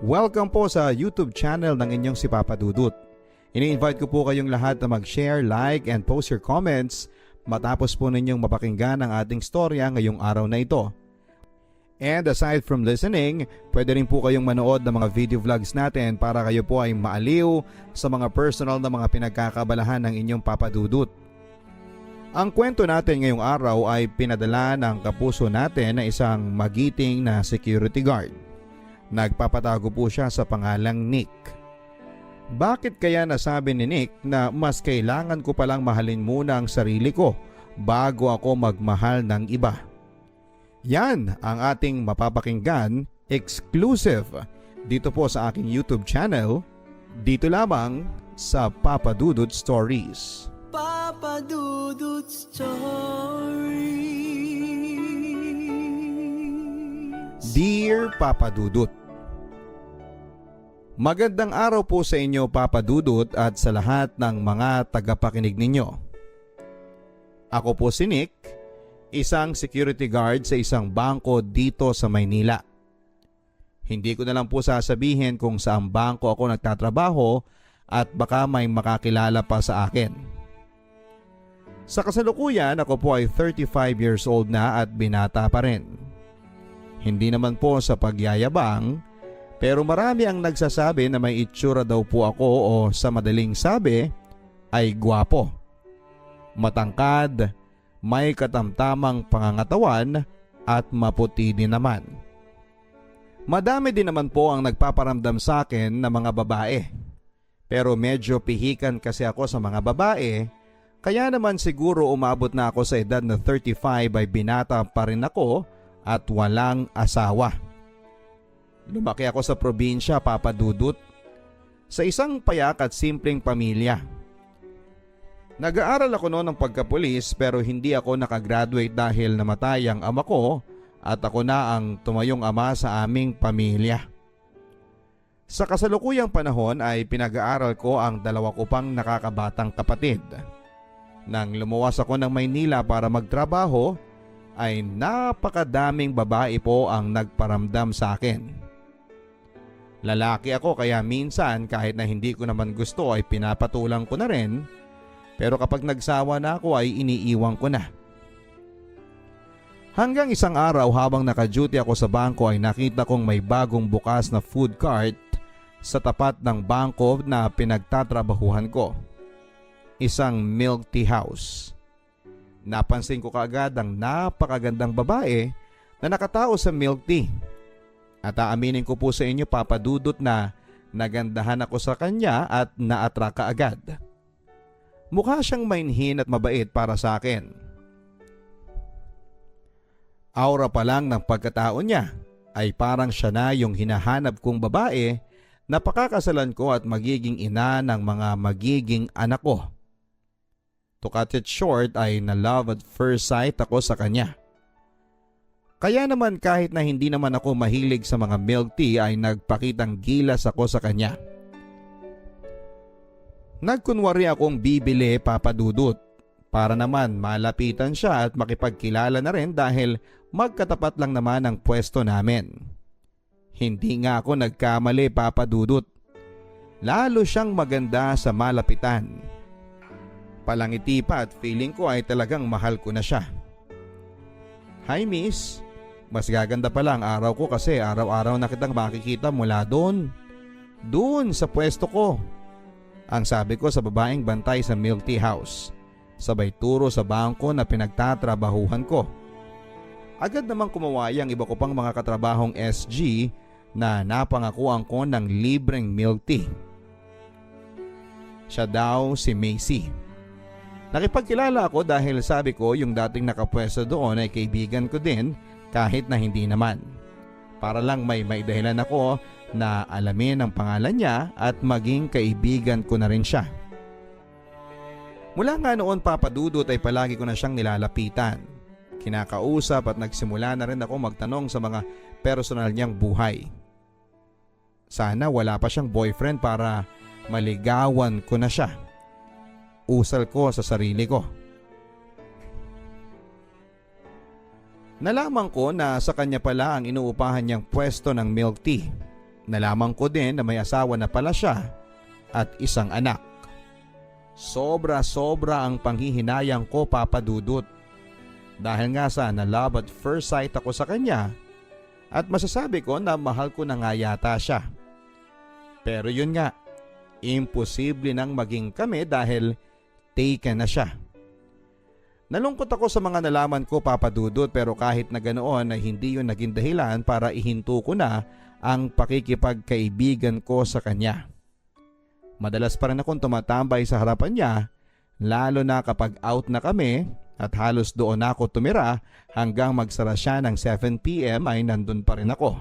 Welcome po sa YouTube channel ng inyong si Papa Dudut. Ini-invite ko po kayong lahat na mag-share, like, and post your comments matapos po ninyong mapakinggan ang ating storya ngayong araw na ito. And aside from listening, pwede rin po kayong manood ng mga video vlogs natin para kayo po ay maaliw sa mga personal na mga pinagkakabalahan ng inyong Papa Dudut. Ang kwento natin ngayong araw ay pinadala ng kapuso natin na isang magiting na security guard. Nagpapatago po siya sa pangalang Nick. Bakit kaya nasabi ni Nick na mas kailangan ko palang mahalin muna ang sarili ko bago ako magmahal ng iba? Yan ang ating mapapakinggan exclusive dito po sa aking YouTube channel, dito lamang sa Papa Dudut Stories. Papa Dudut Stories. Dear Papa Dudut, magandang araw po sa inyo Papa Dudut at sa lahat ng mga tagapakinig ninyo. Ako po si Nick, isang security guard sa isang bangko dito sa Maynila. Hindi ko na lang po sasabihin kung saang bangko ako nagtatrabaho at baka may makakilala pa sa akin. Sa kasalukuyan, ako po ay 35 years old na at binata pa rin. Hindi naman po sa pagyayabang, pero marami ang nagsasabi na may itsura daw po ako o sa madaling sabi ay gwapo, matangkad, may katamtamang pangangatawan at maputi din naman. Madami din naman po ang nagpaparamdam sa akin na mga babae. Pero medyo pihikan kasi ako sa mga babae, kaya naman siguro umabot na ako sa edad na 35 ay binata pa rin ako at walang asawa. Lumaki ako sa probinsya, Papa Dudut, sa isang payak at simpleng pamilya. Nag-aaral ako noon ng pagkapulis pero hindi ako nakagraduate dahil namatay ang ama ko at ako na ang tumayong ama sa aming pamilya. Sa kasalukuyang panahon ay pinag-aaral ko ang dalawa ko pang nakakabatang kapatid. Nang lumuwas ako ng Maynila para magtrabaho ay napakadaming babae po ang nagparamdam sa akin. Lalaki ako kaya minsan kahit na hindi ko naman gusto ay pinapatulang ko na rin. Pero kapag nagsawa na ako ay iniiwan ko na. Hanggang isang araw habang naka-duty ako sa bangko ay nakita kong may bagong bukas na food cart sa tapat ng bangko na pinagtatrabahuhan ko. Isang milk tea house. Napansin ko kaagad ang napakagandang babae na nakatao sa milk tea. At aaminin ko po sa inyo Papa Dudut na nagandahan ako sa kanya at na-attract kaagad. Mukha siyang mainhin at mabait para sa akin. Aura pa lang ng pagkatao niya ay parang siya na yung hinahanap kong babae na pakakasalan ko at magiging ina ng mga magiging anak ko. To cut it short ay na-love at first sight ako sa kanya. Kaya naman kahit na hindi naman ako mahilig sa mga milk tea ay nagpakitang gilas ako sa kanya. Nagkunwari akong bibili Papa Dudut para naman malapitan siya at makipagkilala na rin dahil magkatapat lang naman ang pwesto namin. Hindi nga ako nagkamali Papa Dudut. Lalo siyang maganda sa malapitan. Palangiti pa at feeling ko ay talagang mahal ko na siya. Hi miss, mas gaganda pala ang araw ko kasi araw-araw na kitang makikita mula doon. Doon sa pwesto ko. Ang sabi ko sa babaeng bantay sa milk tea house, sabay turo sa bangko na pinagtatrabahuhan ko. Agad namang kumaway ang iba ko pang mga katrabahong SG na napangakuan ko ng libreng milk tea. Siya daw si Macy. Nakipagkilala ako dahil sabi ko yung dating nakapwesto doon ay kaibigan ko din kahit na hindi naman. Para lang may dahilan ako na alamin ang pangalan niya at maging kaibigan ko na rin siya. Mula nga noon Papa Dudut ay palagi ko na siyang nilalapitan. Kinakausap at nagsimula na rin ako magtanong sa mga personal niyang buhay. Sana wala pa siyang boyfriend para maligawan ko na siya. Usal ko sa sarili ko. Nalaman ko na sa kanya pala ang inuupahan niyang pwesto ng milk tea. Nalaman ko din na may asawa na pala siya at isang anak. Sobra-sobra ang panghihinayang ko, Papa Dudut. Dahil nga sa na love at first sight ako sa kanya at masasabi ko na mahal ko na nga yata siya. Pero yun nga, imposible nang maging kami dahil taken na siya. Nalungkot ako sa mga nalaman ko, Papa Dudut, pero kahit na ganoon ay hindi yun naging dahilan para ihinto ko na ang pakikipagkaibigan ko sa kanya. Madalas pa rin akong tumatambay sa harapan niya, lalo na kapag out na kami at halos doon ako tumira hanggang magsara siya ng 7 PM ay nandun pa rin ako.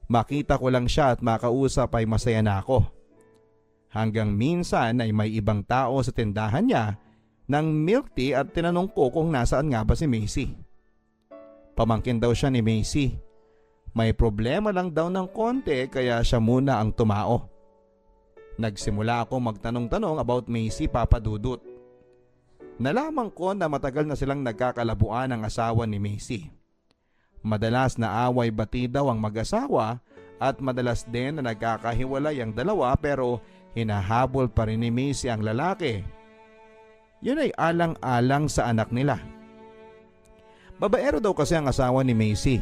Makita ko lang siya at makausap ay masaya na ako. Hanggang minsan ay may ibang tao sa tindahan niya ng milk tea at tinanong ko kung nasaan nga ba si Macy. Pamangkin daw siya ni Macy. May problema lang daw ng konti kaya siya muna ang tumao. Nagsimula ako magtanong-tanong about Macy, Papa Dudut. Nalaman ko na matagal na silang nagkakalabuan ang asawa ni Macy. Madalas na away bati daw ang mag-asawa at madalas din na nagkakahiwalay ang dalawa pero hinahabol pa rin ni Macy ang lalaki. Yun ay alang-alang sa anak nila. Babaero daw kasi ang asawa ni Macy.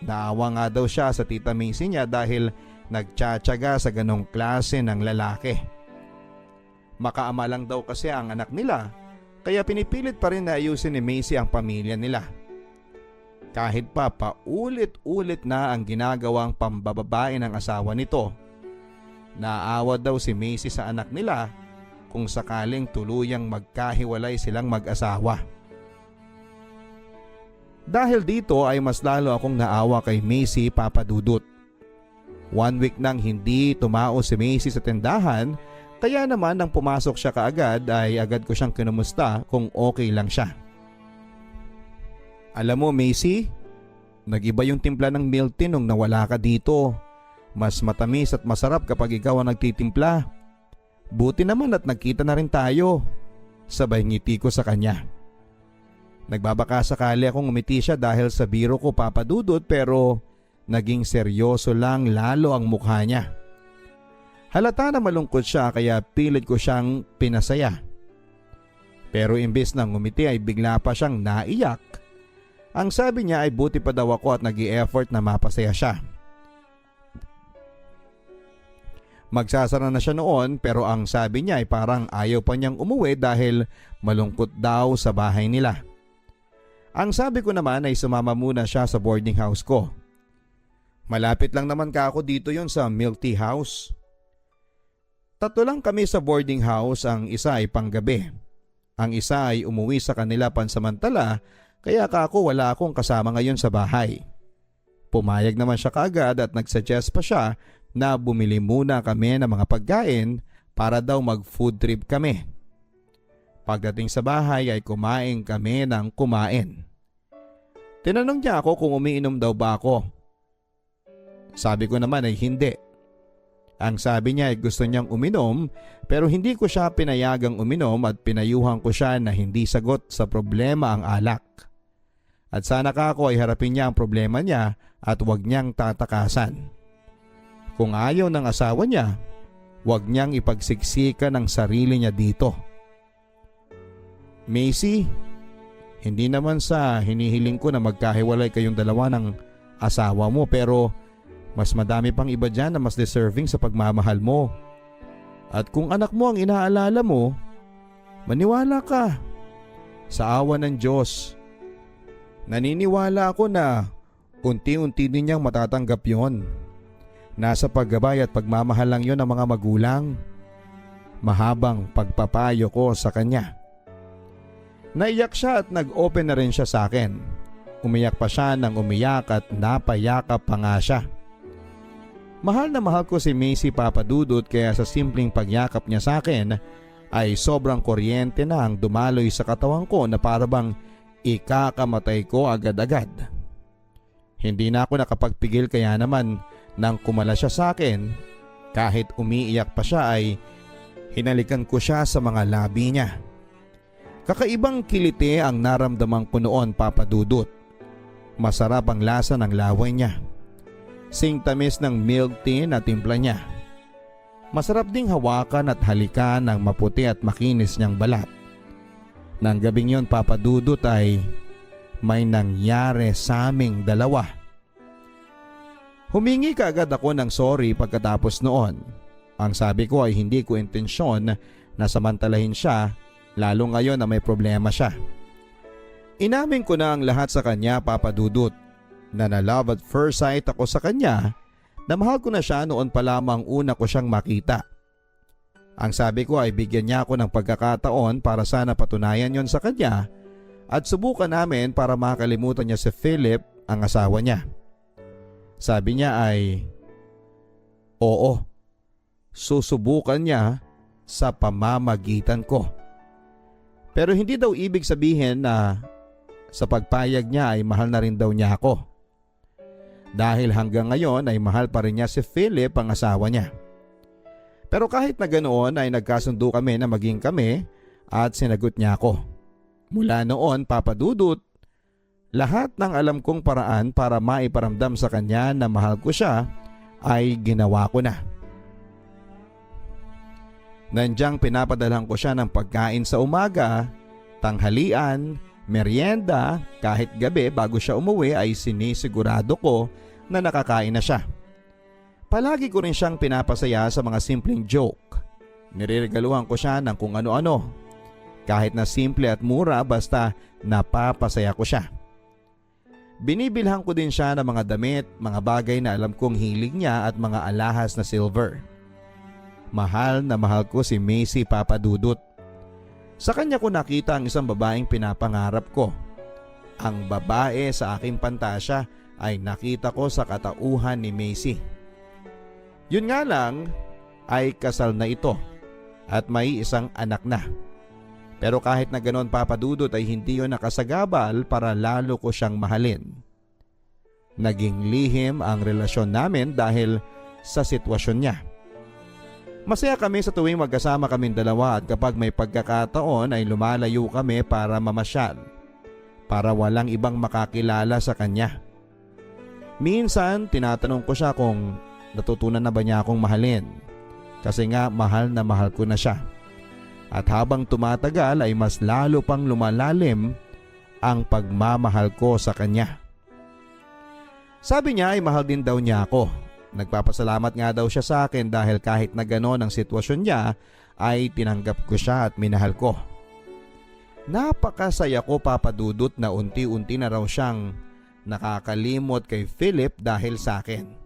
Naawa nga daw siya sa tita Macy niya dahil nagtsatsaga sa ganong klase ng lalaki. Makaama lang daw kasi ang anak nila kaya pinipilit pa rin na ayusin ni Macy ang pamilya nila. Kahit pa paulit-ulit na ang ginagawang pambababae ng asawa nito. Naawa daw si Macy sa anak nila kung sakaling tuluyang magkahiwalay silang mag-asawa. Dahil dito ay mas lalo akong naawa kay Macy, Papa Dudut. 1 week nang hindi tumao si Macy sa tindahan, kaya naman nang pumasok siya kaagad ay agad ko siyang kinumusta kung okay lang siya. Alam mo Macy, nag-iba yung timpla ng milk tea nung nawala ka dito. Mas matamis at masarap kapag ikaw ang nagtitimpla. Buti naman at nagkita na rin tayo. Sabay ngiti ko sa kanya. Nagbabaka sakali akong umiti siya dahil sa biro ko, Papa Dudut, pero naging seryoso lang lalo ang mukha niya. Halata na malungkot siya kaya pilit ko siyang pinasaya. Pero imbes na ngumiti ay bigla pa siyang naiyak. Ang sabi niya ay buti pa daw ako at nag-i-effort na mapasaya siya. Magsasara na siya noon pero ang sabi niya ay parang ayaw pa niyang umuwi dahil malungkot daw sa bahay nila. Ang sabi ko naman ay sumama muna siya sa boarding house ko. Malapit lang naman ka ako dito yon sa milk tea house. 3 lang kami sa boarding house, ang isa ay panggabi. Ang isa ay umuwi sa kanila pansamantala kaya ako wala akong kasama ngayon sa bahay. Pumayag naman siya kaagad at nagsuggest pa siya na bumili muna kami ng mga pagkain para daw mag-food trip kami. Pagdating sa bahay ay kumain kami ng kumain. Tinanong niya ako kung umiinom daw ba ako. Sabi ko naman ay hindi. Ang sabi niya ay gusto niyang uminom pero hindi ko siya pinayagang uminom at pinayuhan ko siya na hindi sagot sa problema ang alak. At sana ka ako ay harapin niya ang problema niya at huwag niyang tatakasan. Kung ayaw ng asawa niya, huwag niyang ipagsiksikan ang sarili niya dito. Macy, hindi naman sa hinihiling ko na magkahiwalay kayong dalawa ng asawa mo pero mas madami pang iba dyan na mas deserving sa pagmamahal mo. At kung anak mo ang inaalala mo, maniwala ka. Sa awa ng Diyos, naniniwala ako na unti-unti din niyang matatanggap yon. Nasa paggabay at pagmamahal lang yon ng mga magulang. Mahabang pagpapayo ko sa kanya. Naiyak siya at nag-open na rin siya sa akin. Umiyak pa siya nang umiyak at napayakap pa nga siya. Mahal na mahal ko si Macy, Papa Dudut, kaya sa simpleng pagyakap niya sa akin ay sobrang kuryente na ang dumaloy sa katawan ko na parabang ikakamatay ko agad-agad. Hindi na ako nakapagpigil kaya naman nang kumala siya sa akin, kahit umiiyak pa siya ay hinalikan ko siya sa mga labi niya. Kakaibang kiliti ang naramdaman ko noon, Papa Dudut. Masarap ang lasa ng laway niya. Singtamis ng milk tea na timpla niya. Masarap ding hawakan at halikan ng maputi at makinis niyang balat. Nang gabing yon, Papa Dudut, ay may nangyari sa aming dalawa. Humingi kaagad ako ng sorry pagkatapos noon. Ang sabi ko ay hindi ko intensyon na samantalahin siya, lalo ngayon na may problema siya. Inamin ko na ang lahat sa kanya, Papa Dudut, na love at first sight ako sa kanya, na mahal ko na siya noon pa lamang una ko siyang makita. Ang sabi ko ay bigyan niya ako ng pagkakataon para sana patunayan yon sa kanya at subukan namin para makalimutan niya si Philip, ang asawa niya. Sabi niya ay, oo, susubukan niya sa pamamagitan ko. Pero hindi daw ibig sabihin na sa pagpayag niya ay mahal na rin daw niya ako. Dahil hanggang ngayon ay mahal pa rin niya si Philip, ang asawa niya. Pero kahit na ganoon ay nagkasundo kami na maging kami at sinagot niya ako. Mula noon, Papa Dudut, lahat ng alam kong paraan para maiparamdam sa kanya na mahal ko siya ay ginawa ko na. Nandyang pinapadalhan ko siya ng pagkain sa umaga, tanghalian, merienda, kahit gabi bago siya umuwi ay sinisigurado ko na nakakain na siya. Palagi ko rin siyang pinapasaya sa mga simpleng joke. Nireregaluhan ko siya ng kung ano-ano. Kahit na simple at mura, basta napapasaya ko siya. Binibilhan ko din siya ng mga damit, mga bagay na alam kong hilig niya at mga alahas na silver. Mahal na mahal ko si Macy, Papa Dudut. Sa kanya ko nakita ang isang babaeng pinapangarap ko. Ang babae sa aking pantasya ay nakita ko sa katauhan ni Macy. Yun nga lang ay kasal na ito at may isang anak na. Pero kahit na ganon, Papa Dudut, ay hindi yun nakasagabal para lalo ko siyang mahalin. Naging lihim ang relasyon namin dahil sa sitwasyon niya. Masaya kami sa tuwing magkasama kaming dalawa at kapag may pagkakataon ay lumalayo kami para mamasyal, para walang ibang makakilala sa kanya. Minsan tinatanong ko siya kung natutunan na ba niya akong mahalin, kasi nga mahal na mahal ko na siya. At habang tumatagal ay mas lalo pang lumalalim ang pagmamahal ko sa kanya. Sabi niya ay mahal din daw niya ako. Nagpapasalamat nga daw siya sa akin dahil kahit na gano'n ang sitwasyon niya ay tinanggap ko siya at minahal ko. Napakasaya ko, Papa Dudut, na unti-unti na raw siyang nakakalimot kay Philip dahil sa akin.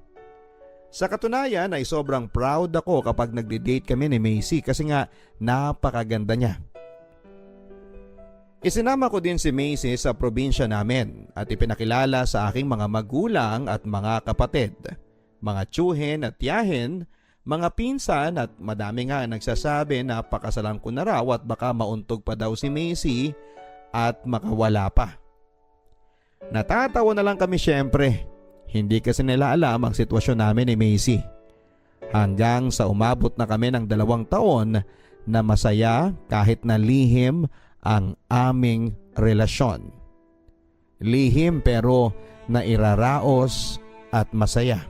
Sa katunayan ay sobrang proud ako kapag nagde-date kami ni Macy kasi nga napakaganda niya. Isinama ko din si Macy sa probinsya namin at ipinakilala sa aking mga magulang at mga kapatid, mga tiyuhin at tiyahin, mga pinsan at madami nga nagsasabi na pakasalan ko na raw at baka mauntog pa daw si Macy at makawala pa. Natatawa na lang kami syempre. Hindi kasi nila alam ang sitwasyon namin ni Macy. Hanggang sa umabot na kami ng 2 taon na masaya kahit na lihim ang aming relasyon. Lihim pero nairaraos at masaya.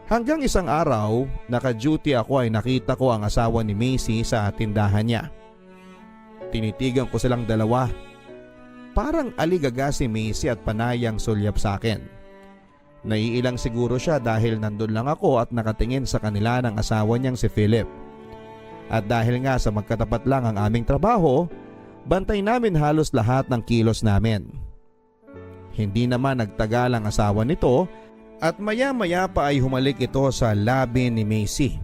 Hanggang isang araw, naka-duty ako ay nakita ko ang asawa ni Macy sa tindahan niya. Tinitigan ko silang dalawa. Parang aligaga si Macy at panayang sulyap sa akin. Naiilang siguro siya dahil nandun lang ako at nakatingin sa kanila ng asawa niyang si Philip. At dahil nga sa magkatapat lang ang aming trabaho, bantay namin halos lahat ng kilos namin. Hindi naman nagtagal ang asawa nito at maya-maya pa ay humalik ito sa labi ni Macy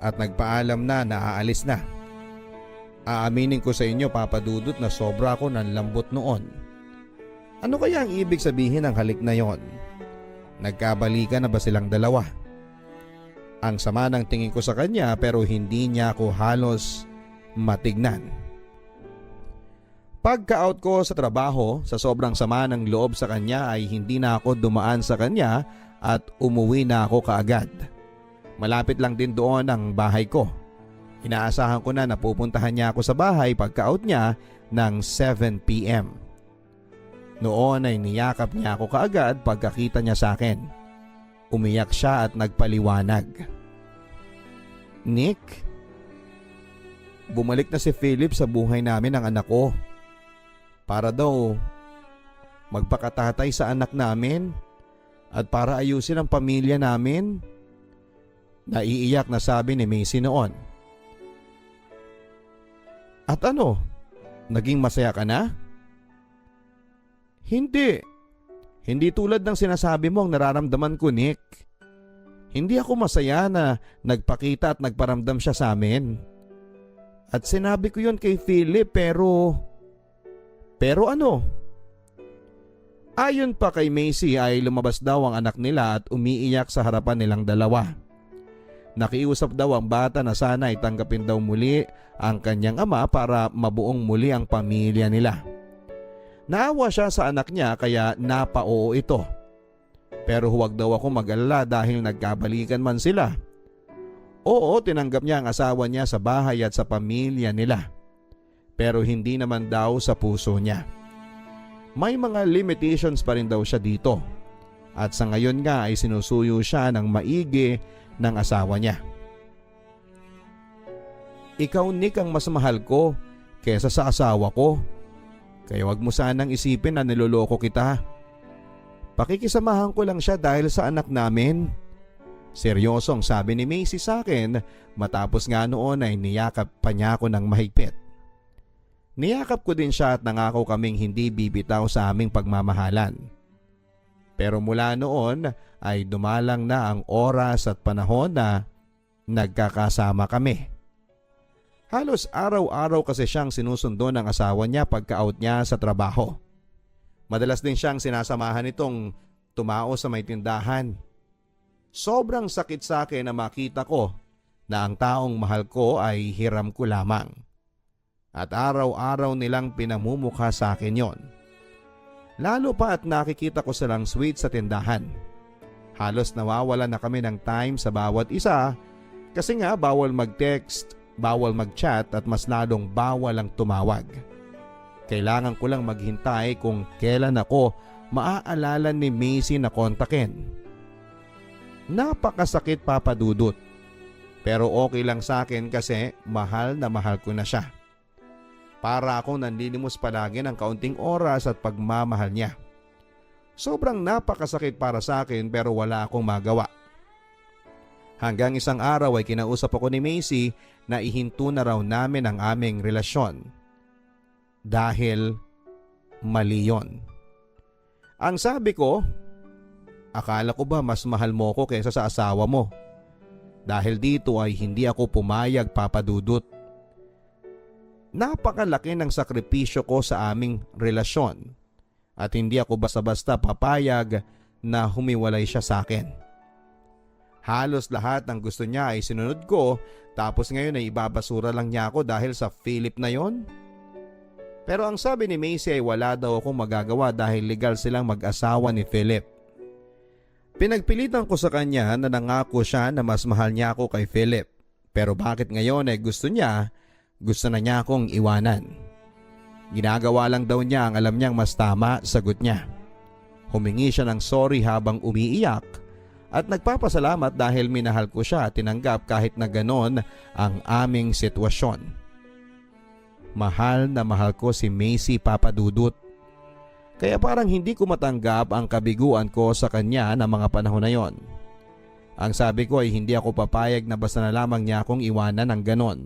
at nagpaalam na aalis na. Aaminin ko sa inyo, Papa Dudut, na sobra ako ng lambot noon. Ano kaya ang ibig sabihin ng halik na yon? Nagkabalikan na ba silang dalawa? Ang sama ng tingin ko sa kanya pero hindi niya ako halos matignan. Pagka-out ko sa trabaho, sa sobrang sama ng loob sa kanya ay hindi na ako dumaan sa kanya at umuwi na ako kaagad. Malapit lang din doon ang bahay ko. Inaasahan ko na napupuntahan niya ako sa bahay pagka-out niya ng 7 p.m. Noon ay niyakap niya ako kaagad pagkakita niya sa akin. Umiyak siya at nagpaliwanag. Nick, bumalik na si Philip sa buhay namin ng anak ko. Para daw magpakatatay sa anak namin at para ayusin ang pamilya namin. Naiiyak na sabi ni Macy noon. At ano? Naging masaya ka na? Hindi. Hindi tulad ng sinasabi mo ang nararamdaman ko, Nick. Hindi ako masaya na nagpakita at nagparamdam siya sa amin. At sinabi ko yun kay Philip pero ano? Ayon pa kay Macy ay lumabas daw ang anak nila at umiiyak sa harapan nilang dalawa. Nakiusap daw ang bata na sana ay tanggapin daw muli ang kanyang ama para mabuong muli ang pamilya nila. Naawa siya sa anak niya kaya napaoo ito. Pero huwag daw ako mag-alala dahil nagkabalikan man sila. Oo, tinanggap niya ang asawa niya sa bahay at sa pamilya nila. Pero hindi naman daw sa puso niya. May mga limitations pa rin daw siya dito. At sa ngayon nga ay sinusuyo siya ng maigi ng asawa niya. Ikaw, Nick, ang mas mahal ko kesa sa asawa ko. Kaya wag mo sanang isipin na niloloko kita. Pakikisamahan ko lang siya dahil sa anak namin. Seryosong sabi ni Macy sa akin matapos nga noon ay niyakap pa niya ako ng mahigpit. Niyakap ko din siya at nangako kaming hindi bibitaw sa aming pagmamahalan. Pero mula noon ay dumalang na ang oras at panahon na nagkakasama kami. Halos araw-araw kasi siyang sinusundo ng asawa niya pagka-out niya sa trabaho. Madalas din siyang sinasamahan nitong tumao sa may tindahan. Sobrang sakit sa akin na makita ko na ang taong mahal ko ay hiram ko lamang. At araw-araw nilang pinamumukha sa akin yon. Lalo pa at nakikita ko silang sweet sa tindahan. Halos nawawala na kami ng time sa bawat isa kasi nga bawal mag-text, bawal mag-chat at mas lalong bawal ang tumawag. Kailangan ko lang maghintay kung kailan ako maaalala ni Macy na kontakin. Napakasakit, Papa Dudut. Pero okay lang sa akin kasi mahal na mahal ko na siya. Para akong nanlilimos palagi ng kaunting oras at pagmamahal niya. Sobrang napakasakit para sa akin pero wala akong magawa. Hanggang isang araw ay kinausap ako ni Macy na ihinto na raw namin ang aming relasyon. Dahil mali yon. Ang sabi ko, akala ko ba mas mahal mo ko kaysa sa asawa mo? Dahil dito ay hindi ako pumayag, Papa Dudut. Napakalaki ng sakripisyo ko sa aming relasyon at hindi ako basta-basta papayag na humiwalay siya sa akin. Halos lahat ng gusto niya ay sinunod ko tapos ngayon ay ibabasura lang niya ako dahil sa Philip na yon. Pero ang sabi ni Macy ay wala daw akong magagawa dahil legal silang mag-asawa ni Philip. Pinagpilitan ko sa kanya na nangako siya na mas mahal niya ako kay Philip. Pero bakit ngayon ay gusto na niya akong iwanan. Ginagawa lang daw niya ang alam niyang mas tama, sagot niya. Humingi siya ng sorry habang umiiyak at nagpapasalamat dahil minahal ko siya at tinanggap kahit na ganon ang aming sitwasyon. Mahal na mahal ko si Macy, Papa Dudut. Kaya parang hindi ko matanggap ang kabiguan ko sa kanya na mga panahon na yon. Ang sabi ko ay hindi ako papayag na basta na lamang niya akong iwanan ng ganon.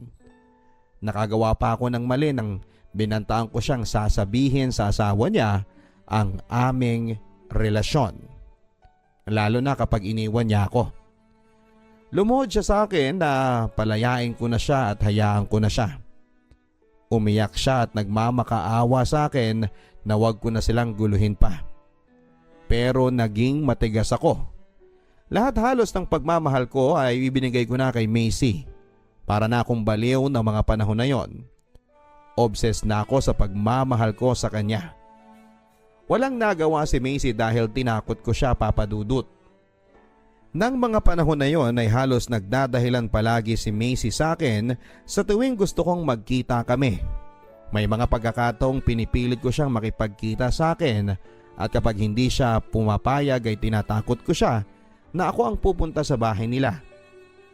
Nakagawa pa ako ng mali nang binantaan ko siyang sasabihin sa asawa niya ang aming relasyon. Lalo na kapag iniwan niya ako. Lumuhod siya sa akin na palayain ko na siya at hayaan ko na siya. Umiyak siya at nagmamakaawa sa akin na wag ko na silang guluhin pa. Pero naging matigas ako. Lahat halos ng pagmamahal ko ay ibinigay ko na kay Macy. Para na akong baliw ng mga panahon na yon. Obsessed na ako sa pagmamahal ko sa kanya. Walang nagawa si Macy dahil tinakot ko siya, Papa Dudut. Nang mga panahon na yon ay halos nagdadahilan palagi si Macy sa akin sa tuwing gusto kong magkita kami. May mga pagkakataong pinipilit ko siyang makipagkita sa akin at kapag hindi siya pumapayag ay tinatakot ko siya na ako ang pupunta sa bahay nila.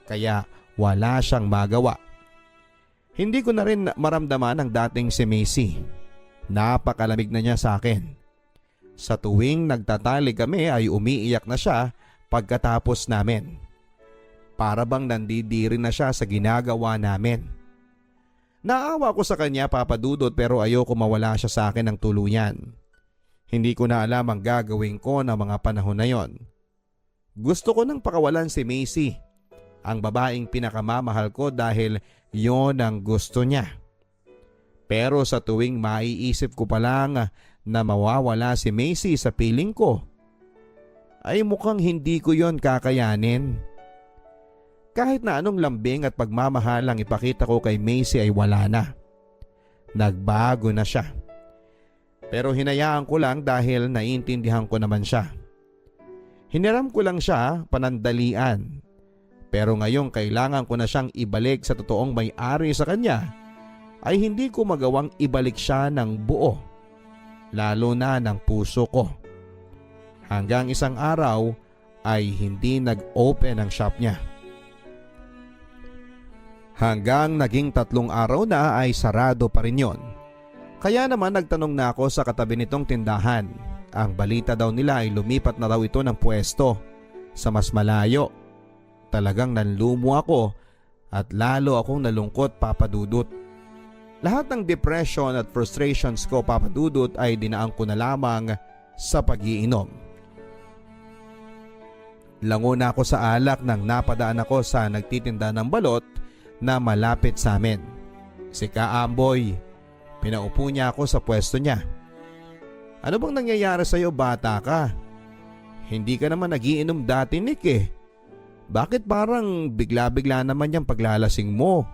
Kaya wala siyang magawa. Hindi ko na rin maramdaman ang dating si Macy. Napakalamig na niya sa akin. Sa tuwing nagtatali kami ay umiiyak na siya pagkatapos namin. Para bang nandidiri na siya sa ginagawa namin. Naawa ko sa kanya, Papa Dudut, pero ayoko mawala siya sa akin ng tuluyan. Hindi ko na alam ang gagawin ko ng mga panahon na yon. Gusto ko nang pakawalan si Macy, ang babaeng pinakamamahal ko, dahil yon ang gusto niya. Pero sa tuwing maiisip ko pa lang na mawawala si Macy sa piling ko, ay mukhang hindi ko yon kakayanin. Kahit na anong lambing at pagmamahal ang ipakita ko kay Macy ay wala na. Nagbago na siya. Pero hinayaan ko lang dahil naiintindihan ko naman siya. Hiniram ko lang siya panandalian. Pero ngayong kailangan ko na siyang ibalik sa totoong may-ari sa kanya, ay hindi ko magawang ibalik siya ng buo, lalo na ng puso ko. Hanggang isang araw ay hindi nag-open ang shop niya. Hanggang naging 3 araw na ay sarado pa rin yon. Kaya naman nagtanong na ako sa katabi nitong tindahan. Ang balita daw nila ay lumipat na daw ito ng pwesto sa mas malayo. Talagang nanlumo ako at lalo akong nalungkot, Papa Dudut. Lahat ng depression at frustrations ko, Papa Dudut, ay dinaan ko na lamang sa pag-iinom. Lango na ako sa alak nang napadaan ako sa nagtitinda ng balot na malapit sa amin. Si Kaamboy. Pinaupo niya ako sa pwesto niya. Ano bang nangyayari sa iyo, bata ka? Hindi ka naman nagiinom dati, Nick eh. Bakit parang bigla-bigla naman yung paglalasing mo?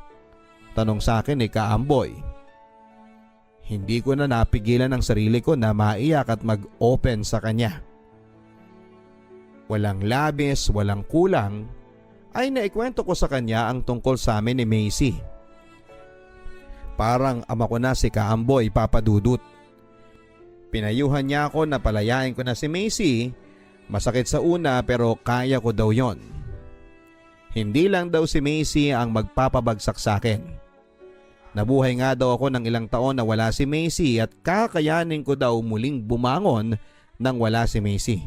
Tanong sa akin ni Kaamboy. Hindi ko na napigilan ang sarili ko na maiyak at mag-open sa kanya. Walang labis, walang kulang, ay naikwento ko sa kanya ang tungkol sa amin ni Macy. Parang ama ko na si Kaamboy, Papa Dudut. Pinayuhan niya ako na palayain ko na si Macy. Masakit sa una pero kaya ko daw yon. Hindi lang daw si Macy ang magpapabagsak sa akin. Nabuhay nga daw ako ng ilang taon na wala si Macy at kakayanin ko daw muling bumangon nang wala si Macy.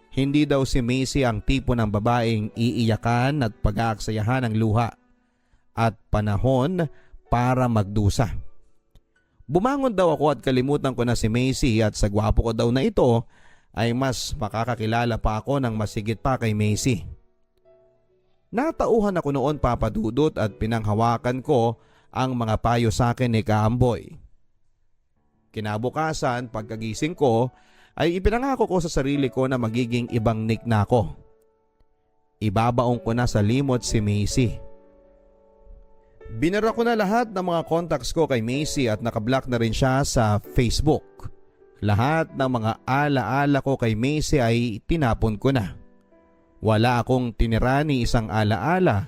Hindi daw si Macy ang tipo ng babaeng iiyakan at pag-aaksayahan ng luha at panahon para magdusa. Bumangon daw ako at kalimutan ko na si Macy at sa gwapo ko daw na ito ay mas makakakilala pa ako ng masigit pa kay Macy. Natauhan ako noon, Papa Dudut, at pinanghawakan ko ang mga payo sa akin ni Kaamboy. Kinabukasan, pagkagising ko, ay ipinangako ko sa sarili ko na magiging ibang Nick na ako. Ibabaong ko na sa limot si Macy. Binara ko na lahat ng mga contacts ko kay Macy at nakablock na rin siya sa Facebook. Lahat ng mga alaala ko kay Macy ay tinapon ko na. Wala akong tinira ni isang alaala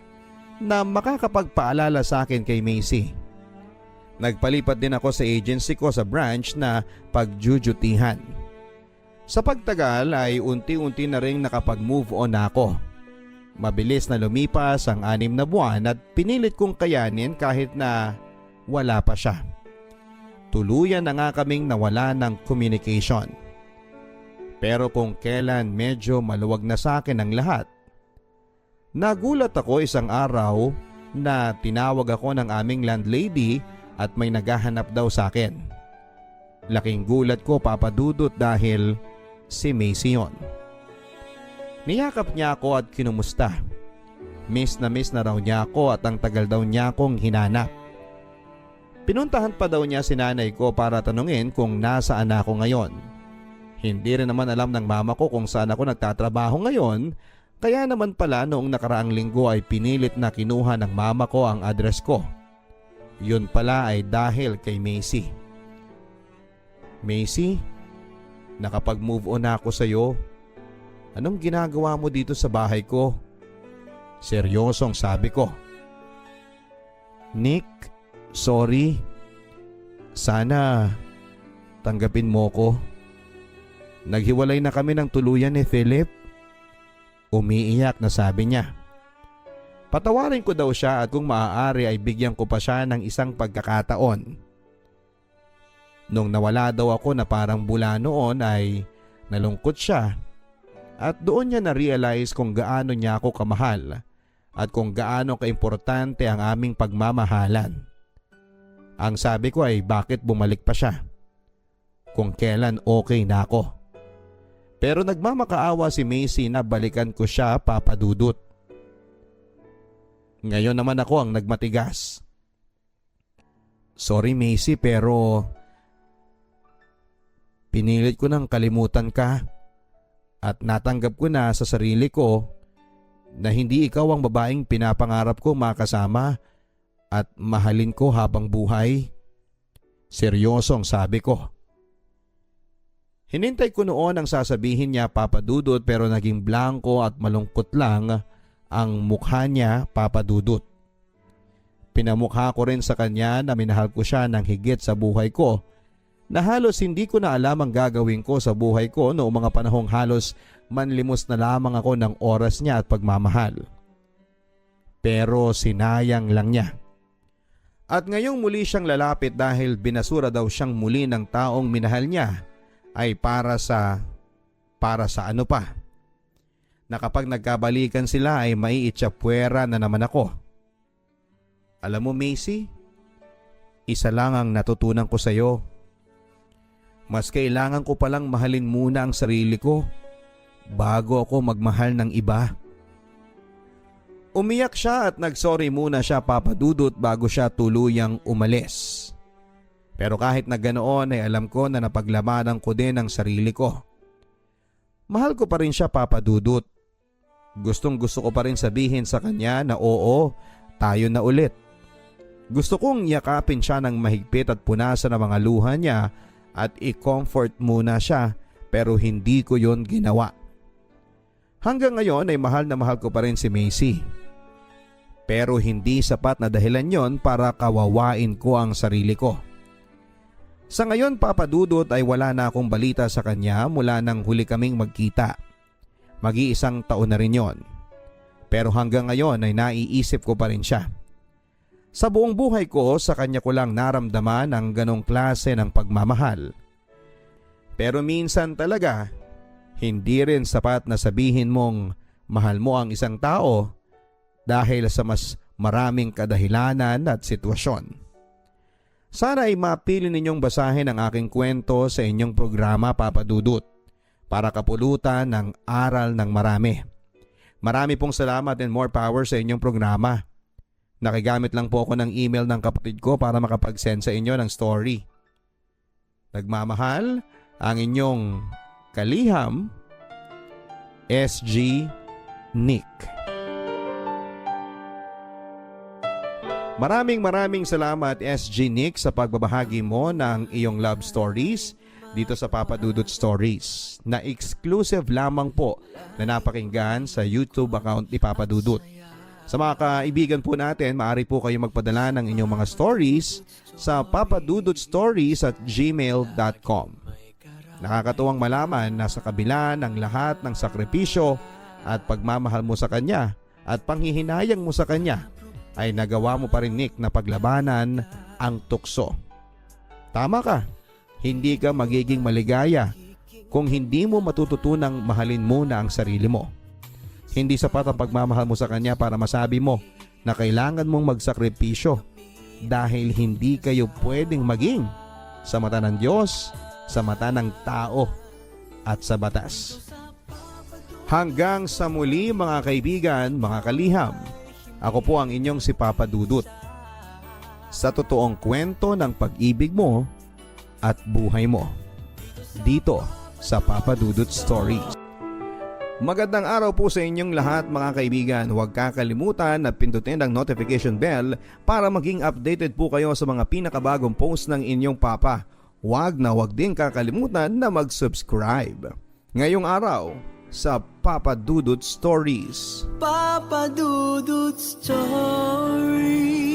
na makakapagpaalala sa akin kay Macy. Nagpalipat din ako sa agency ko sa branch na pagjujutihan. Sa pagtagal ay unti-unti na rin nakapag-move on ako. Mabilis na lumipas ang 6 na buwan at pinilit kong kayanin kahit na wala pa siya. Tuluyan na nga kaming nawala ng communication. Pero kung kailan medyo maluwag na sa akin ang lahat, nagulat ako isang araw na tinawag ako ng aming landlady at may naghahanap daw sa akin. Laking gulat ko, Papa Dudut, dahil si Macy yun. Niyakap niya ako at kinumusta. Miss na raw niya ako at ang tagal daw niya akong hinanap. Pinuntahan pa daw niya si nanay ko para tanungin kung nasaan ako ngayon. Hindi rin naman alam ng mama ko kung saan ako nagtatrabaho ngayon, kaya naman pala noong nakaraang linggo ay pinilit na kinuha ng mama ko ang address ko. Yun pala ay dahil kay Macy. Macy, nakapag-move on na ako sa iyo. Anong ginagawa mo dito sa bahay ko? Seryosong sabi ko. Nick, sorry. Sana tanggapin mo ko. Naghiwalay na kami ng tuluyan ni Philip. Umiiyak na sabi niya. Patawarin ko daw siya at kung maaari ay bigyan ko pa siya ng isang pagkakataon. Nung nawala daw ako na parang bula noon ay nalungkot siya at doon niya na-realize kung gaano niya ako kamahal at kung gaano kaimportante ang aming pagmamahalan. Ang sabi ko ay bakit bumalik pa siya? Kung kailan okay na ako. Pero nagmamakaawa si Macy na balikan ko siya, Papa Dudut. Ngayon naman ako ang nagmatigas. Sorry Macy, pero pinilit ko nang kalimutan ka at natanggap ko na sa sarili ko na hindi ikaw ang babaeng pinapangarap ko makasama at mahalin ko habang buhay. Seryosong sabi ko. Hinintay ko noon ang sasabihin niya, Papa Dudut, pero naging blanko at malungkot lang ang mukha niya, Papa Dudut. Pinamukha ko rin sa kanya na minahal ko siya ng higit sa buhay ko, na halos hindi ko na alam ang gagawin ko sa buhay ko noong mga panahong halos manlimos na lamang ako ng oras niya at pagmamahal. Pero sinayang lang niya. At ngayong muli siyang lalapit dahil binasura daw siyang muli ng taong minahal niya ay para sa ano pa? Na kapag nagkabalikan sila ay maiitsapwera na naman ako. Alam mo Macy, isa lang ang natutunan ko sa iyo. Mas kailangan ko palang mahalin muna ang sarili ko bago ako magmahal ng iba. Umiyak siya at nagsorry muna siya, Papa Dudut, bago siya tuluyang umalis. Pero kahit na ganoon ay alam ko na napaglamanan ko din ang sarili ko. Mahal ko pa rin siya, Papa Dudut. Gustong gusto ko pa rin sabihin sa kanya na oo, tayo na ulit. Gusto kong yakapin siya ng mahigpit at punasan ang mga luha niya at i-comfort muna siya, pero hindi ko yon ginawa. Hanggang ngayon ay mahal na mahal ko pa rin si Macy. Pero hindi sapat na dahilan yon para kawawain ko ang sarili ko. Sa ngayon, Papa Dudut, ay wala na akong balita sa kanya mula nang huli kaming magkita. Mag-iisang taon na rin yon. Pero hanggang ngayon ay naiisip ko pa rin siya. Sa buong buhay ko, sa kanya ko lang naramdaman ang ganong klase ng pagmamahal. Pero minsan talaga, hindi rin sapat na sabihin mong mahal mo ang isang tao dahil sa mas maraming kadahilanan at sitwasyon. Sana ay mapili ninyong basahin ang aking kwento sa inyong programa, Papa Dudut, para kapulutan ng aral ng marami. Marami pong salamat and more power sa inyong programa. Nakigamit lang po ako ng email ng kapatid ko para makapag-send sa inyo ng story. Nagmamahal ang inyong kaliham, SG Nick. Maraming salamat SG Nick sa pagbabahagi mo ng iyong love stories dito sa Papa Dudut Stories na exclusive lamang po na napakinggan sa YouTube account ni Papa Dudut. Sa mga kaibigan po natin, maaari po kayo magpadala ng inyong mga stories sa papadudutstories@gmail.com. Nakakatuwang malaman na sa kabila ng lahat ng sakripisyo at pagmamahal mo sa kanya at panghihinayang mo sa kanya, ay nagawa mo pa rin, Nick, na paglabanan ang tukso. Tama ka, hindi ka magiging maligaya kung hindi mo matututunang mahalin muna ang sarili mo. Hindi sapat ang pagmamahal mo sa kanya para masabi mo na kailangan mong magsakripisyo dahil hindi kayo pwedeng maging sa mata ng Diyos, sa mata ng tao at sa batas. Hanggang sa muli mga kaibigan, mga kaliham, ako po ang inyong si Papa Dudut. Sa totoong kwento ng pag-ibig mo at buhay mo. Dito sa Papa Dudut Stories. Magandang araw po sa inyong lahat mga kaibigan. Huwag kakalimutan na pindutin ang notification bell para maging updated po kayo sa mga pinakabagong post ng inyong papa. Huwag din kakalimutan na mag-subscribe. Ngayong araw sa Papa Dudut Stories. Papa Dudut Stories.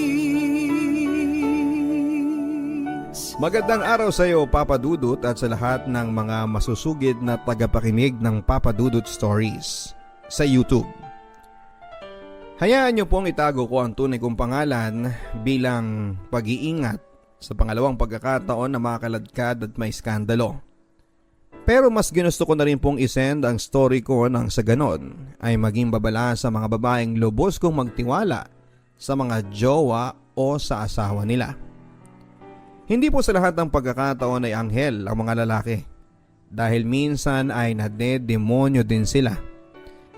Magandang araw sa iyo, Papa Dudut, at sa lahat ng mga masusugid na tagapakinig ng Papa Dudut Stories. sa YouTube. Hayaan niyo pong itago ko ang tunay kong pangalan bilang pag-iingat sa pangalawang pagkakataon na makaladkad at may skandalo. Pero mas ginusto ko na rin pong isend ang story ko nang sa ganon ay maging babala sa mga babaeng lubos kong magtiwala sa mga jowa o sa asawa nila. Hindi po sa lahat ng pagkakataon ay anghel ang mga lalaki dahil minsan ay nadedemonyo din sila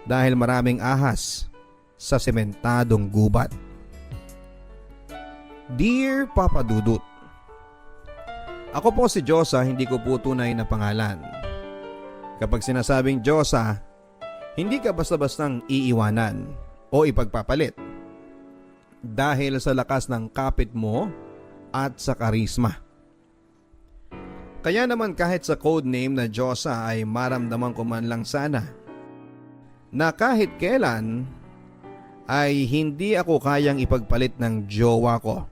dahil maraming ahas sa sementadong gubat. Dear Papa Dudut, ako po si Josa, hindi ko po tunay na pangalan. Kapag sinasabing Josa, hindi ka basta-bastang iiwanan o ipagpapalit dahil sa lakas ng kapit mo at sa karisma. Kaya naman kahit sa codename na Josa ay maramdaman ko man lang sana na kahit kailan ay hindi ako kayang ipagpalit ng jowa ko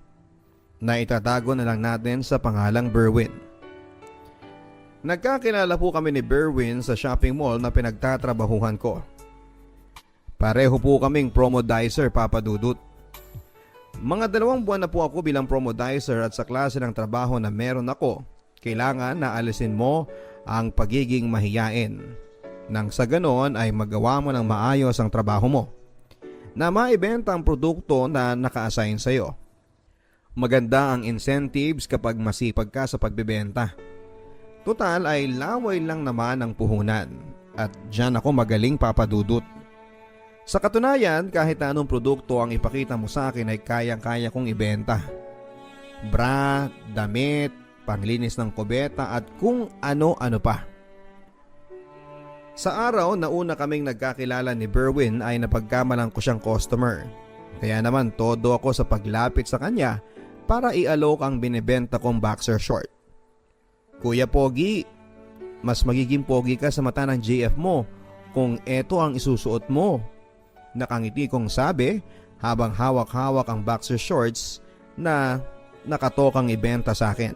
na itatago na lang natin sa pangalang Berwin. Nagkakilala po kami ni Berwin sa shopping mall na pinagtatrabahuhan ko. Pareho po kaming promodizer, Papa Dudut. Mga 2 buwan na po ako bilang promodizer at sa klase ng trabaho na meron ako, kailangan na alisin mo ang pagiging mahiyain. Nang sa ganon ay magawa mo ng maayos ang trabaho mo na maibenta ang produkto na naka-assign sa iyo. Maganda ang incentives kapag masipag ka sa pagbebenta. Total ay laway lang naman ang puhunan at dyan ako magaling, Papa Dudut. Sa katunayan, kahit anong produkto ang ipakita mo sa akin ay kayang-kaya kong ibenta. Bra, damit, panglinis ng kubeta at kung ano-ano pa. Sa araw na una kaming nagkakilala ni Berwin ay napagkamalang ko siyang customer. Kaya naman todo ako sa paglapit sa kanya para i-alok ang binibenta kong boxer short. Kuya Pogi, mas magiging pogi ka sa mata ng GF mo kung eto ang isusuot mo. Nakangiti kong sabi habang hawak-hawak ang boxer shorts na nakatokang ibenta sa akin.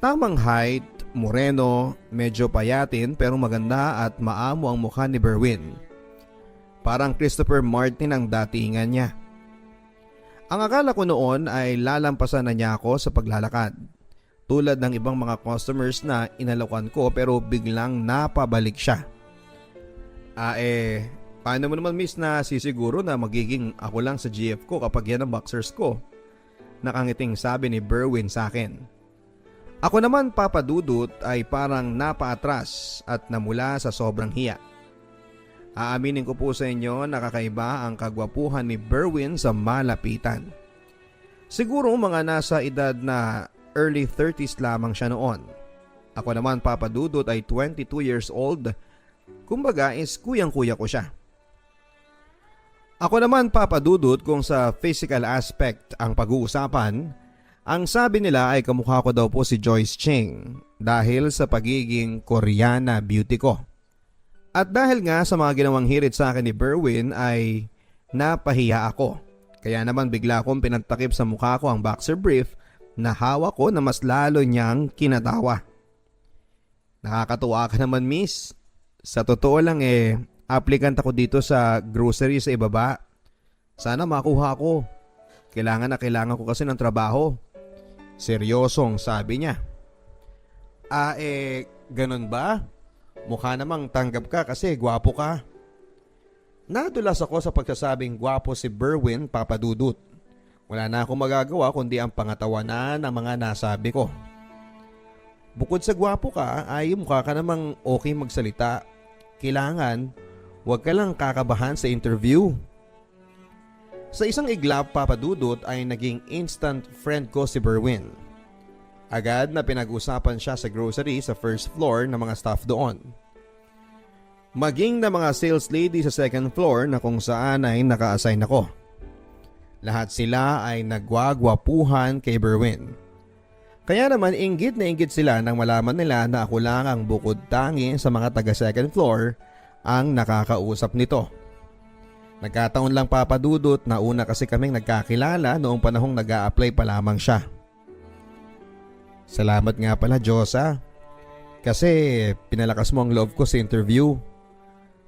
Tamang height, moreno, medyo payatin pero maganda at maamo ang mukha ni Berwin. Parang Christopher Martin ang datingan niya. Ang akala ko noon ay lalampasan na niya ako sa paglalakad. Tulad ng ibang mga customers na inalokan ko pero biglang napabalik siya. Paano mo naman miss na sisiguro na magiging ako lang sa GF ko kapag yan ang boxers ko? Nakangiting sabi ni Berwin sa akin. Ako naman, Papa Dudut, ay parang napaatras at namula sa sobrang hiya. Aaminin ko po sa inyo na kakaiba ang kagwapuhan ni Berwin sa malapitan. Siguro mga nasa edad na early 30s lamang siya noon. Ako naman, Papa Dudut, ay 22 years old. Kumbaga is kuyang-kuya ko siya. Ako naman, Papa Dudut, kung sa physical aspect ang pag-uusapan, ang sabi nila ay kamukha ko daw po si Joyce Cheng dahil sa pagiging Koreana beauty ko. At dahil nga sa mga ginawang hirit sa akin ni Berwin ay napahiya ako. Kaya naman bigla akong pinagtakip sa mukha ko ang boxer brief na hawak ko na mas lalo niyang kinatawa. Nakakatuwa ka naman, miss. Sa totoo lang applicant ako dito sa grocery sa ibaba. Sana makuha ko. Kailangan ko kasi ng trabaho. Seryosong sabi niya. Ganun ba? Mukha namang tanggap ka kasi gwapo ka. Nadulas ako sa pagsasabing gwapo si Berwin, Papa Dudut. Wala na akong magagawa kundi ang pangatawanan ng mga nasabi ko. Bukod sa gwapo ka ay mukha ka namang okay magsalita. Kailangan huwag ka lang kakabahan sa interview. Sa isang iglap, Papa Dudut, ay naging instant friend ko si Berwin. Agad na pinag-usapan siya sa grocery sa first floor ng mga staff doon. Maging na mga sales lady sa second floor na kung saan ay naka-assign ako. Lahat sila ay nagwagwapuhan kay Berwin. Kaya naman inggit na inggit sila nang malaman nila na ako lang ang bukod tangi sa mga taga second floor ang nakakausap nito. Nagkataon lang, Papa Dudut, na una kasi kaming nagkakilala noong panahong nag-a-apply pa lamang siya. Salamat nga pala, Josa. Kasi pinalakas mo ang love ko sa interview.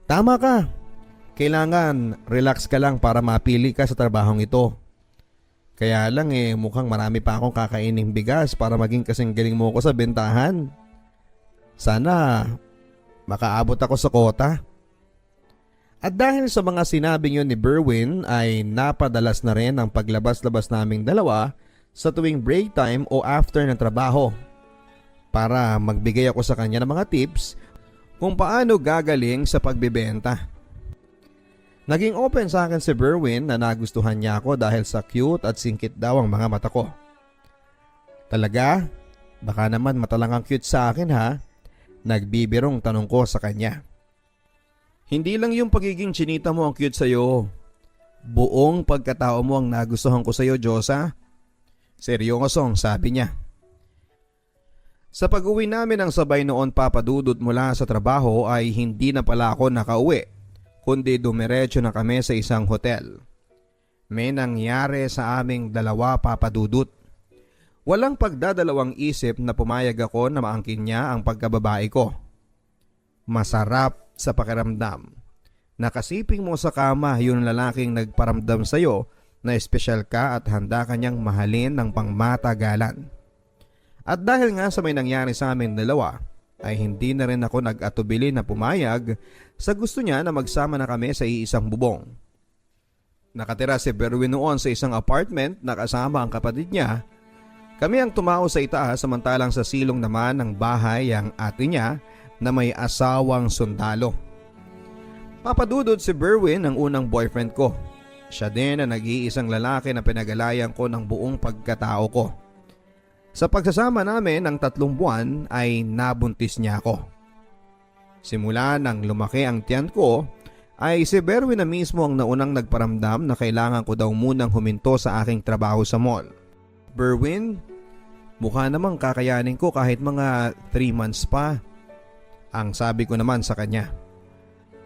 Tama ka. Kailangan relax ka lang para mapili ka sa trabahong ito. Kaya lang mukhang marami pa akong kakaining bigas para maging kasing galing mo ko sa bentahan. Sana makaabot ako sa kota. At dahil sa mga sinabi yun ni Berwin ay napadalas na rin ang paglabas-labas naming dalawa sa tuwing break time o after ng trabaho para magbigay ako sa kanya ng mga tips kung paano gagaling sa pagbebenta. Naging open sa akin si Berwin na nagustuhan niya ako dahil sa cute at singkit daw ang mga mata ko. Talaga? Baka naman mata lang ang cute sa akin ha? Nagbibirong tanong ko sa kanya. Hindi lang yung pagiging chinita mo ang cute sa'yo. Buong pagkatao mo ang nagustuhan ko sa'yo, Diyosa. Seryosong sabi niya. Sa pag-uwi namin ng sabay noon papadudot mula sa trabaho ay hindi na pala ako nakauwi, kundi dumiretso na kami sa isang hotel. May nangyari sa aming dalawa papadudot. Walang pagdadalawang isip na pumayag ako na maangkin niya ang pagkababae ko. Masarap sa pakiramdam. Nakasiping mo sa kama yung lalaking nagparamdam sa'yo na espesyal ka at handa kanyang mahalin ng pangmatagalan. At dahil nga sa may nangyari sa amin dalawa, ay hindi na rin ako nag-atubili na pumayag sa gusto niya na magsama na kami sa iisang bubong. Nakatira si Berwin noon sa isang apartment na kasama ang kapatid niya. Kami ang tumao sa itaas samantalang sa silong naman ng bahay ang ate niya na may asawang sundalo. Papadudod si Berwin ang unang boyfriend ko. Siya din ang nag-iisang lalaki na pinagalayan ko ng buong pagkatao ko. Sa pagsasama namin ng 3 buwan ay nabuntis niya ako. Simula nang lumaki ang tiyan ko ay si Berwin na mismo ang naunang nagparamdam na kailangan ko daw munang huminto sa aking trabaho sa mall. Berwin, mukha namang kakayanin ko kahit mga 3 months pa. Ang sabi ko naman sa kanya.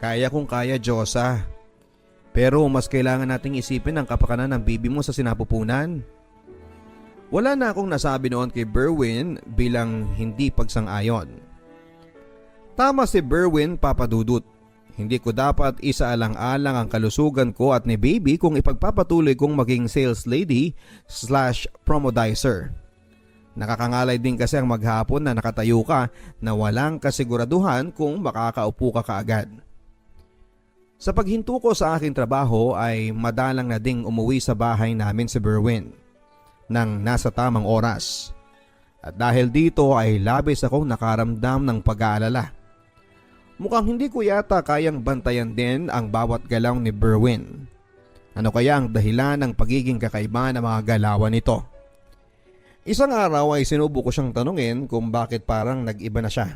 Kaya kong kaya, Diyosa. Pero mas kailangan nating isipin ang kapakanan ng bibi mo sa sinapupunan. Wala na akong nasabi noon kay Berwin bilang hindi pagsang-ayon. Tama si Berwin, papadudot. Hindi ko dapat isaalang-alang ang kalusugan ko at ni baby kung ipagpapatuloy kong maging sales lady / promodizer. Nakakangalay din kasi ang maghapon na nakatayo ka na walang kasiguraduhan kung makakaupo ka kaagad. Sa paghinto ko sa aking trabaho ay madalang na ding umuwi sa bahay namin si Berwin nang nasa tamang oras. At dahil dito ay labis akong nakaramdam ng pag-aalala. Mukhang hindi ko yata kayang bantayan din ang bawat galaw ni Berwin. Ano kaya ang dahilan ng pagiging kakaiba ng mga galawan nito? Isang araw ay sinubo ko siyang tanungin kung bakit parang nag-iba na siya.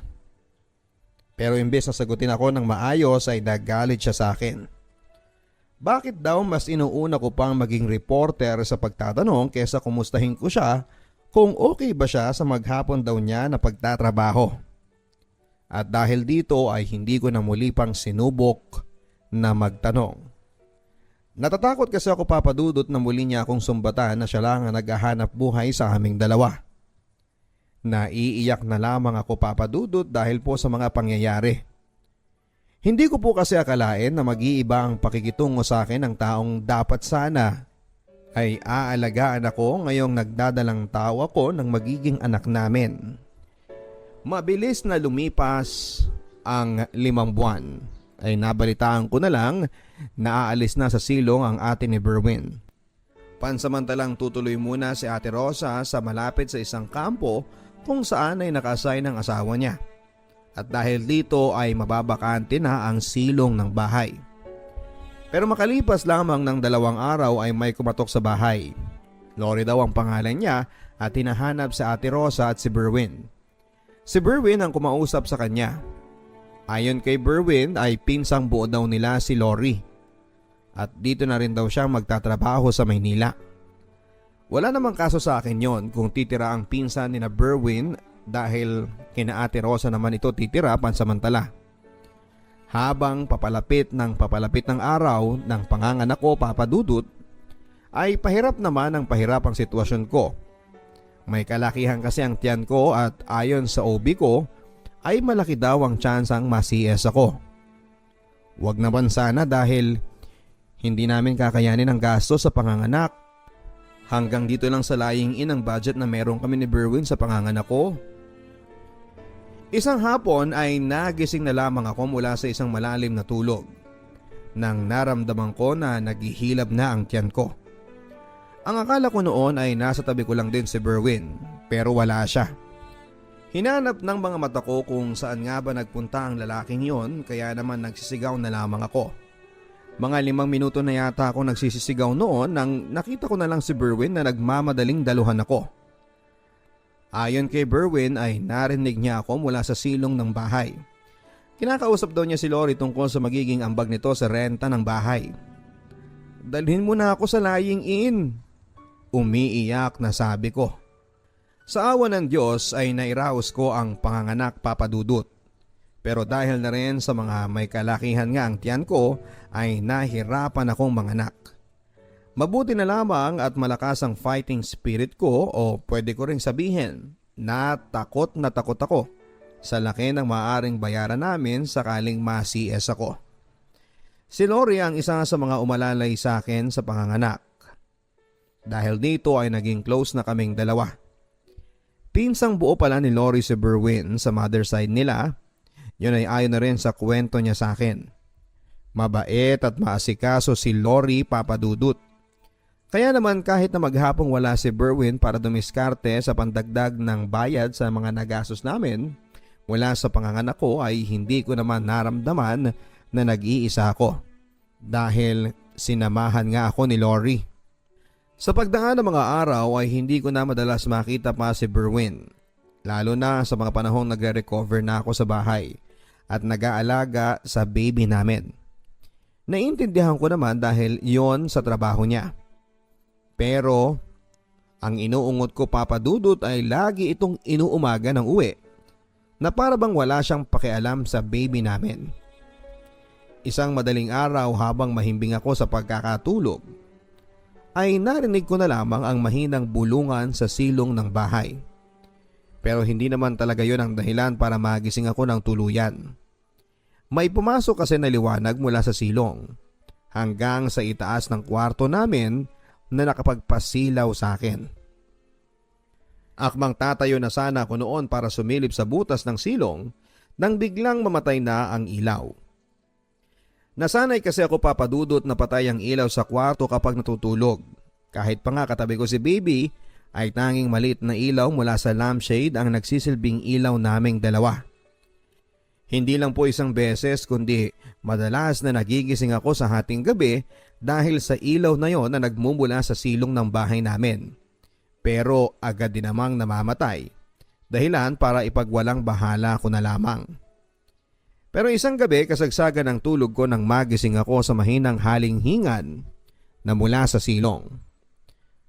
Pero imbes na sagutin ako ng maayos ay nagalit siya sa akin. Bakit daw mas inuuna ko pang maging reporter sa pagtatanong kesa kumustahin ko siya kung okay ba siya sa maghapon daw niya na pagtatrabaho. At dahil dito ay hindi ko na muli pang sinubok na magtanong. Natatakot kasi ako, papadudot, na muli niya akong sumbatan na siya lang ang naghahanap buhay sa aming dalawa. Naiiyak na lamang ako, papadudot, dahil po sa mga pangyayari. Hindi ko po kasi akalain na mag-iiba ang pakikitungo sa akin ng taong dapat sana ay aalagaan ako ngayong nagdadalang tao ako ng magiging anak namin. Mabilis na lumipas ang 5 buwan ay nabalitaan ko na lang na aalis na sa silong ang ate ni Berwin. Pansamantalang tutuloy muna si Ate Rosa sa malapit sa isang kampo kung saan ay naka-assign ang asawa niya. At dahil dito ay mababakante na ang silong ng bahay. Pero makalipas lamang ng 2 araw ay may kumatok sa bahay. Lori daw ang pangalan niya at hinahanap sa Ate Rosa at si Berwin. Si Berwin ang kumausap sa kanya. Ayon kay Berwin ay pinsang buo daw nila si Lori. At dito na rin daw siyang magtatrabaho sa Maynila. Wala namang kaso sa akin yon kung titira ang pinsan ni na Berwin dahil kina Ate Rosa naman ito titira pansamantala. Habang papalapit ng araw ng panganganak ko, papadudot, ay pahirap naman ang pahirap ang sitwasyon ko. May kalakihan kasi ang tiyan ko at ayon sa OB ko ay malaki daw ang tsansang ma-CS ako. Wag naman sana dahil hindi namin kakayanin ang gasto sa panganganak. Hanggang dito lang sa lying-in ang budget na meron kami ni Berwin sa panganganak ko. Isang hapon ay nagising na lamang ako mula sa isang malalim na tulog nang naramdaman ko na naghihilab na ang tiyan ko. Ang akala ko noon ay nasa tabi ko lang din si Berwin pero wala siya. Hinanap ng mga mata ko kung saan nga ba nagpunta ang lalaking yon kaya naman nagsisigaw na lamang ako. Mga 5 minuto na yata ako nagsisisigaw noon nang nakita ko na lang si Berwin na nagmamadaling daluhan ako. Ayon kay Berwin ay narinig niya ako mula sa silong ng bahay. Kinakausap daw niya si Lori tungkol sa magiging ambag nito sa renta ng bahay. Dalhin mo na ako sa lying-in. Umiiyak na sabi ko. Sa awa ng Diyos ay nairaos ko ang panganganak, Papa Dudut. Pero dahil na rin sa mga may kalakihan nga ang tiyan ko ay nahirapan akong manganak. Mabuti na lamang at malakas ang fighting spirit ko o pwede ko ring sabihin na takot ako sa laki ng maaaring bayaran namin sakaling ma-CS ako. Si Lori ang isa sa mga umalalay sa akin sa panganganak. Dahil dito ay naging close na kaming dalawa. Pinsang buo pala ni Lori si Berwin sa mother side nila. Yun ay ayon na rin sa kwento niya sa akin. Mabait at maasikaso si Lori, Papa Dudut. Kaya naman kahit na maghapong wala si Berwin para dumiskarte sa pandagdag ng bayad sa mga nagastos namin, mula sa panganganak ko ay hindi ko naman naramdaman na nag-iisa ako. Dahil sinamahan nga ako ni Lori. Sa pagdaan ng mga araw ay hindi ko na madalas makita pa si Berwin. Lalo na sa mga panahong nagre-recover na ako sa bahay at nag-aalaga sa baby namin. Naiintindihan ko naman dahil yon sa trabaho niya. Pero ang inuungot ko, Papa Dudut, ay lagi itong inuumaga ng uwi na para bang wala siyang pakialam sa baby namin. Isang madaling araw habang mahimbing ako sa pagkakatulog ay narinig ko na lamang ang mahinang bulungan sa silong ng bahay. Pero hindi naman talaga yon ang dahilan para magising ako ng tuluyan. May pumasok kasi na liwanag mula sa silong hanggang sa itaas ng kwarto namin na nakapagpasilaw sa akin. Akmang tatayo na sana ako noon para sumilip sa butas ng silong nang biglang mamatay na ang ilaw. Nasanay kasi ako, Papa Dudut, na patay ang ilaw sa kwarto kapag natutulog. Kahit pa nga katabi ko si baby ay tanging maliit na ilaw mula sa lampshade ang nagsisilbing ilaw naming dalawa. Hindi lang po isang beses kundi madalas na nagigising ako sa hating gabi dahil sa ilaw na yon na nagmumula sa silong ng bahay namin. Pero agad din namang namamatay, dahilan para ipagwalang bahala ko na lamang. Pero isang gabi kasagsagan ng tulog ko nang magising ako sa mahinang halinghingan na mula sa silong.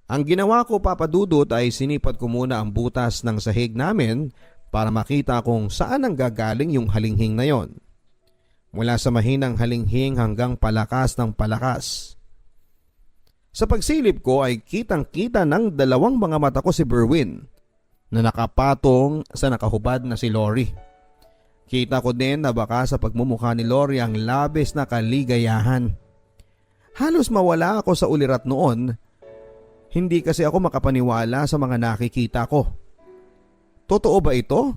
Ang ginawa ko, Papa Dudut, ay sinipat ko muna ang butas ng sahig namin para makita kung saan ang gagaling yung halinghing na yon. Mula sa mahinang halinghing hanggang palakas ng palakas. Sa pagsilip ko ay kitang-kita ng dalawang mga mata ko si Berwin na nakapatong sa nakahubad na si Lori. Kita ko din na baka sa pagmumukha ni Lori ang labis na kaligayahan. Halos mawala ako sa ulirat noon. Hindi kasi ako makapaniwala sa mga nakikita ko. Totoo ba ito?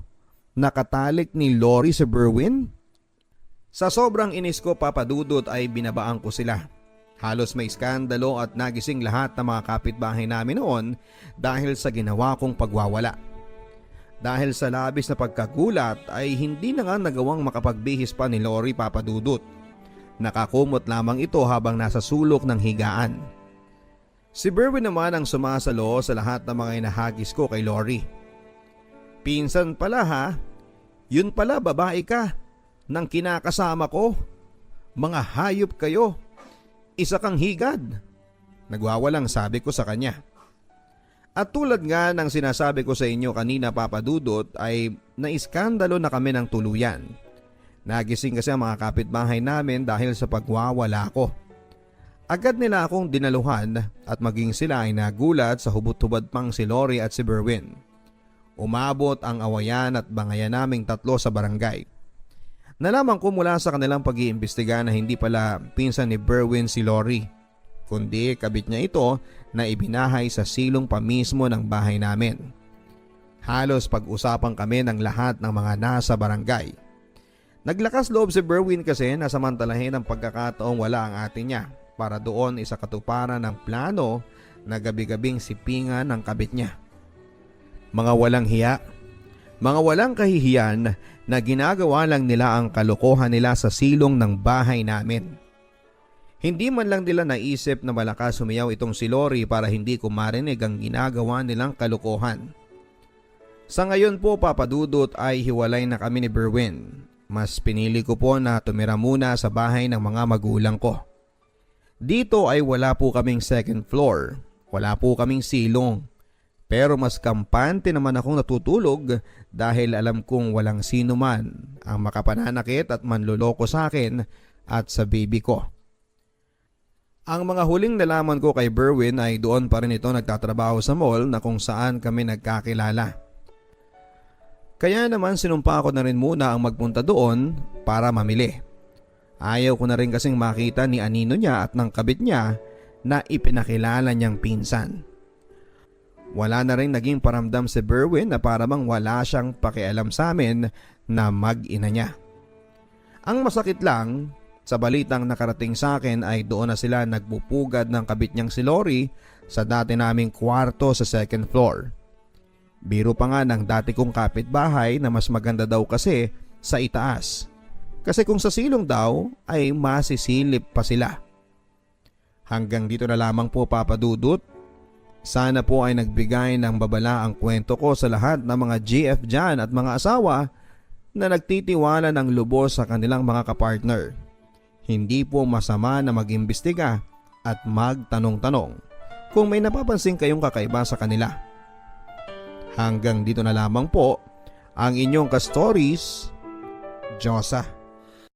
Nakatalik ni Lori si Berwin? Sa sobrang inis ko, Papa Dudut, ay binabaan ko sila. Halos may iskandalo at nagising lahat ng mga kapitbahay namin noon dahil sa ginawa kong pagwawala. Dahil sa labis na pagkagulat ay hindi na nga nagawang makapagbihis pa ni Lori, Papa Dudut. Nakakumot lamang ito habang nasa sulok ng higaan. Si Berwin naman ang sumasalo sa lahat ng mga inahagis ko kay Lori. Pinsan pala ha? Yun pala, babae ka nang kinakasama ko. Mga hayop kayo. Isa kang higad. Nagwawalang sabi ko sa kanya. At tulad nga ng sinasabi ko sa inyo kanina, Papa Dudut, ay naiskandalo na kami ng tuluyan. Nagising kasi ang mga kapitbahay namin dahil sa pagwawala ko. Agad nila akong dinaluhan at maging sila ay nagulat sa hubot-hubad pang si Lori at si Berwin. Umabot ang awayan at bangayan naming tatlo sa barangay. Nalaman ko mula sa kanilang pag-iimbestiga na hindi pala pinsan ni Berwin si Lori, kundi kabit niya ito na ibinahay sa silong pa mismo ng bahay namin. Halos pag-usapan kami ng lahat ng mga nasa barangay. Naglakas loob si Berwin kasi na samantalahin ang pagkakataong wala ang ate niya para doon isakatuparan ng plano na gabi-gabing sipingan ng kabit niya. Mga walang hiya, mga walang kahihiyan na ginagawa lang nila ang kalokohan nila sa silong ng bahay namin. Hindi man lang nila naisip na malakas sumiyaw itong si Lori para hindi ko marinig ang ginagawa nilang kalokohan. Sa ngayon po, Papa Dudut, ay hiwalay na kami ni Berwin. Mas pinili ko po na tumira muna sa bahay ng mga magulang ko. Dito ay wala po kaming second floor, wala po kaming silong. Pero mas kampante naman akong natutulog dahil alam kong walang sino man ang makapananakit at manloloko sa akin at sa baby ko. Ang mga huling nalaman ko kay Berwin ay doon pa rin ito nagtatrabaho sa mall na kung saan kami nagkakilala. Kaya naman sinumpa ko na rin muna ang magpunta doon para mamili. Ayaw ko na rin kasing makita ni anino niya at ng kabit niya na ipinakilala niyang pinsan. Wala na rin naging paramdam si Berwin na paramang wala siyang pakialam sa amin na mag-ina niya. Ang masakit lang, sa balitang nakarating sa akin ay doon na sila nagpupugad ng kabit niyang si Lori sa dati naming kwarto sa second floor. Biro pa nga ng dati kong kapitbahay na mas maganda daw kasi sa itaas. Kasi kung sa silong daw ay masisilip pa sila. Hanggang dito na lamang po, Papa Dudut. Sana po ay nagbigay ng babala ang kwento ko sa lahat ng mga GF dyan at mga asawa na nagtitiwala ng lubos sa kanilang mga kapartner. Hindi po masama na mag-imbestiga at magtanong-tanong kung may napapansin kayong kakaiba sa kanila. Hanggang dito na lamang po ang inyong ka-stories, Josa.